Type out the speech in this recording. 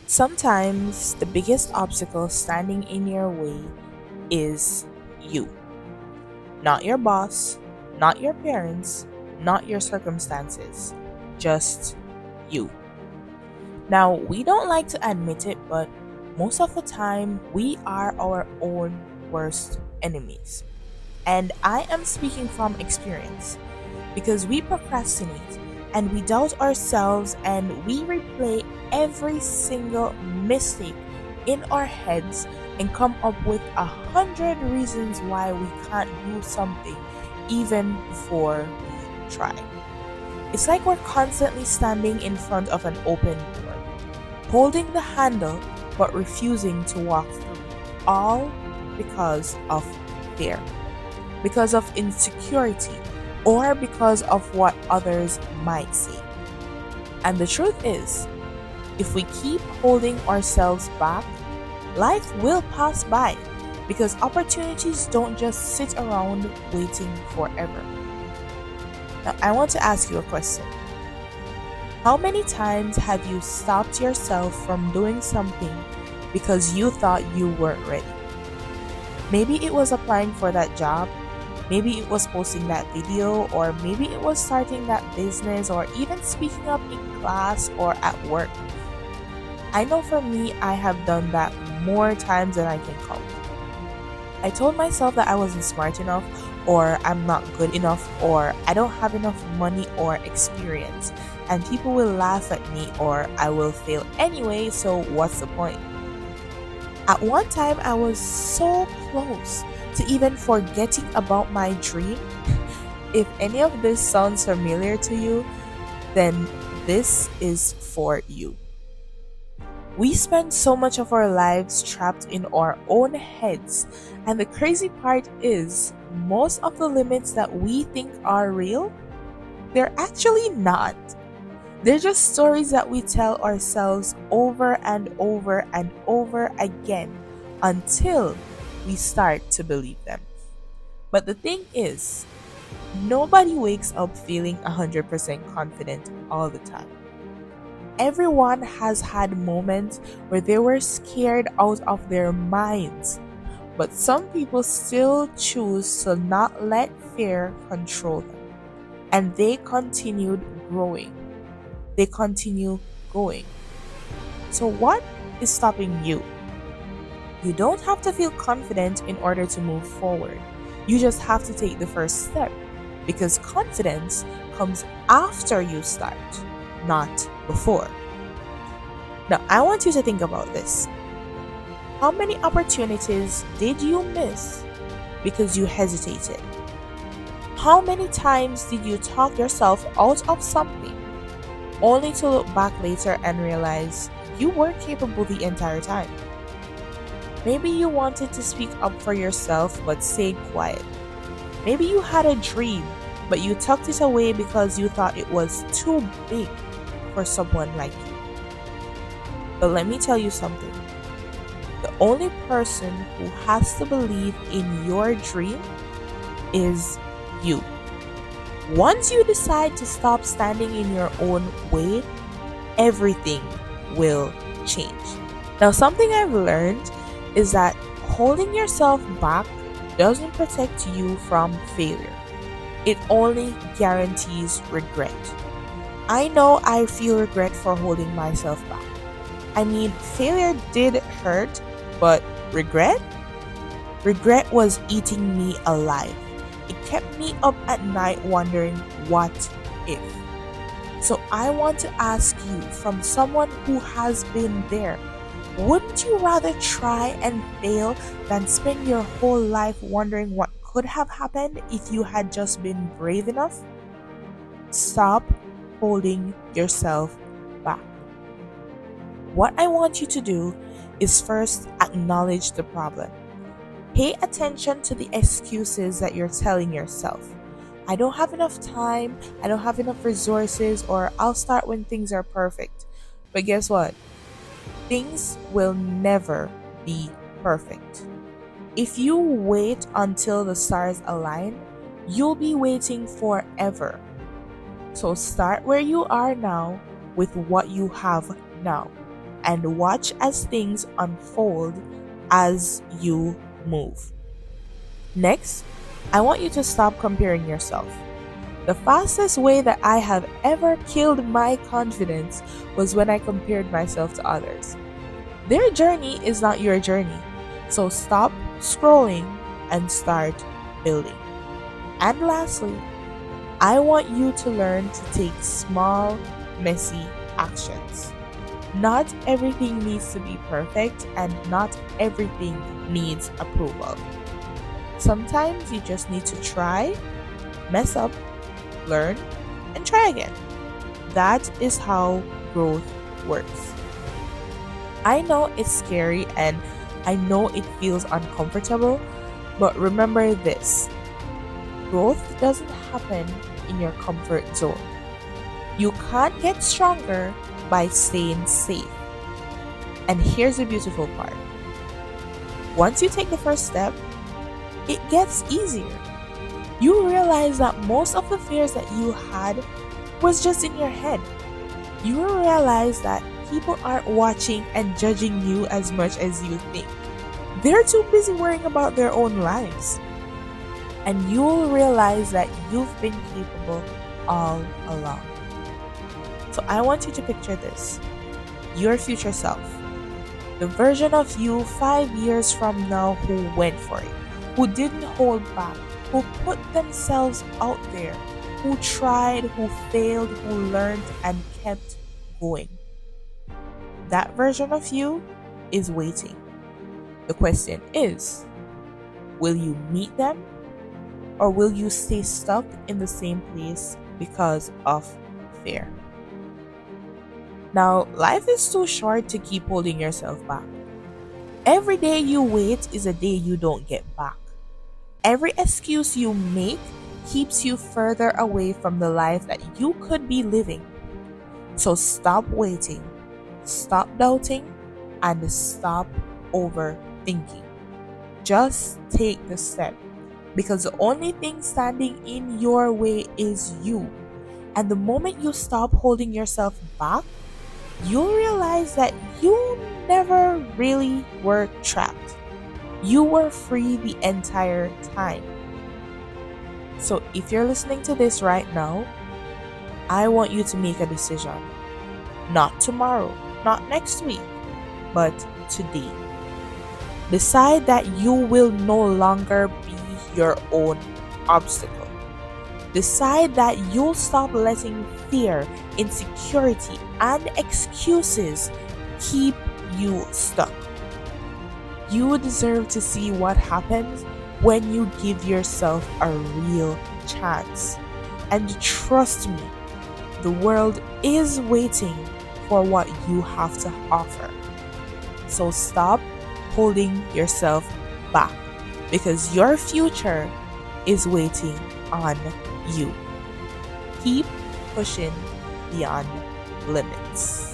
Sometimes the biggest obstacle standing in your way is you. Not your boss, not your parents, not your circumstances, just you. Now, we don't like to admit it, but most of the time, we are our own worst enemies. And I am speaking from experience because we procrastinate and we doubt ourselves and we replay every single mistake in our heads and come up with 100 reasons why we can't do something even before we try. It's like we're constantly standing in front of an open door, holding the handle but refusing to walk through, all because of fear, because of insecurity, or because of what others might say. And the truth is, if we keep holding ourselves back, life will pass by because opportunities don't just sit around waiting forever. Now, I want to ask you a question. How many times have you stopped yourself from doing something because you thought you weren't ready? Maybe it was applying for that job, maybe it was posting that video, or maybe it was starting that business, or even speaking up in class or at work. I know for me, I have done that more times than I can count. I told myself that I wasn't smart enough, or I'm not good enough, or I don't have enough money or experience, and people will laugh at me, or I will fail anyway, so what's the point? At one time, I was so close to even forgetting about my dream. If any of this sounds familiar to you, then this is for you. We spend so much of our lives trapped in our own heads, and the crazy part is, most of the limits that we think are real, they're actually not. They're just stories that we tell ourselves over and over and over again until we start to believe them. But the thing is, nobody wakes up feeling 100% confident all the time. Everyone has had moments where they were scared out of their minds, but some people still choose to not let fear control them. And they continued growing. They continue going. So, what is stopping you? You don't have to feel confident in order to move forward. You just have to take the first step because confidence comes after you start, not before. Now, I want you to think about this. How many opportunities did you miss because you hesitated? How many times did you talk yourself out of something only to look back later and realize you were capable the entire time? Maybe you wanted to speak up for yourself but stayed quiet. Maybe you had a dream but you tucked it away because you thought it was too big for someone like you. But let me tell you something. The only person who has to believe in your dream is you. Once you decide to stop standing in your own way, everything will change. Now, something I've learned is that holding yourself back doesn't protect you from failure. It only guarantees regret. I know I feel regret for holding myself back. I mean, failure did hurt, but regret? Regret was eating me alive. It kept me up at night wondering what if. So I want to ask you, from someone who has been there, wouldn't you rather try and fail than spend your whole life wondering what could have happened if you had just been brave enough? Stop holding yourself back. What I want you to do is first acknowledge the problem. Pay attention to the excuses that you're telling yourself. I don't have enough time, I don't have enough resources, or I'll start when things are perfect. But guess what? Things will never be perfect. If you wait until the stars align, you'll be waiting forever. So start where you are now with what you have now and watch as things unfold as you move. Next, I want you to stop comparing yourself. The fastest way that I have ever killed my confidence was when I compared myself to others. Their journey is not your journey, so stop scrolling and start building. And lastly, I want you to learn to take small, messy actions. Not everything needs to be perfect, and not everything needs approval. Sometimes you just need to try, mess up, learn, and try again. That is how growth works. I know it's scary and I know it feels uncomfortable, but remember this: growth doesn't happen in your comfort zone. You can't get stronger by staying safe. And here's the beautiful part: once you take the first step, it gets easier. You realize that most of the fears that you had was just in your head. You will realize that people aren't watching and judging you as much as you think. They're too busy worrying about their own lives. And you'll realize that you've been capable all along. So I want you to picture this: your future self, the version of you 5 years from now who went for it, who didn't hold back, who put themselves out there, who tried, who failed, who learned, and kept going. That version of you is waiting. The question is, will you meet them, or will you stay stuck in the same place because of fear? Now, life is too short to keep holding yourself back. Every day you wait is a day you don't get back. Every excuse you make keeps you further away from the life that you could be living. So stop waiting, stop doubting, and stop overthinking. Just take the step, because the only thing standing in your way is you. And the moment you stop holding yourself back, you'll realize that you never really were trapped. You were free the entire time. So if you're listening to this right now, I want you to make a decision. Not tomorrow, not next week, but today. Decide that you will no longer be your own obstacle. Decide that you'll stop letting fear, insecurity, and excuses keep you stuck. You deserve to see what happens when you give yourself a real chance. And trust me, the world is waiting for what you have to offer. So stop holding yourself back, because your future is waiting on you. Keep pushing beyond limits.